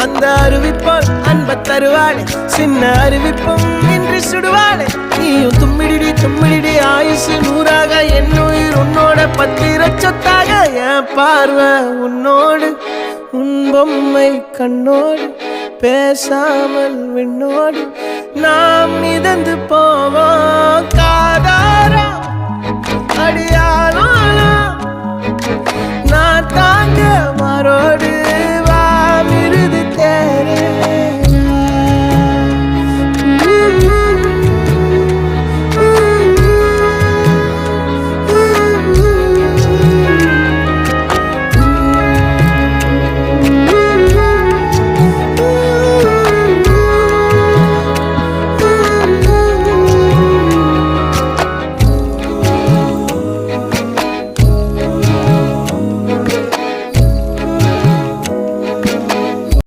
அந்த அறிவிப்பால் அன்ப தருவாளே சின்ன அறிவிப்பும் இன்று சுடுவாளே நீயும் தும்மிடி தும்மிடி ஆயுசு நூறாக என் உயிர் உன்னோட பத்திர சொத்தாக என் பார்வை உன்னோடு உன் பொம்மை கண்ணோடு பேசாமல் விண்ணோடு நாம் மிதந்து போவோம் காதாரா அடியாளோ நான் தாங்க மாறோடு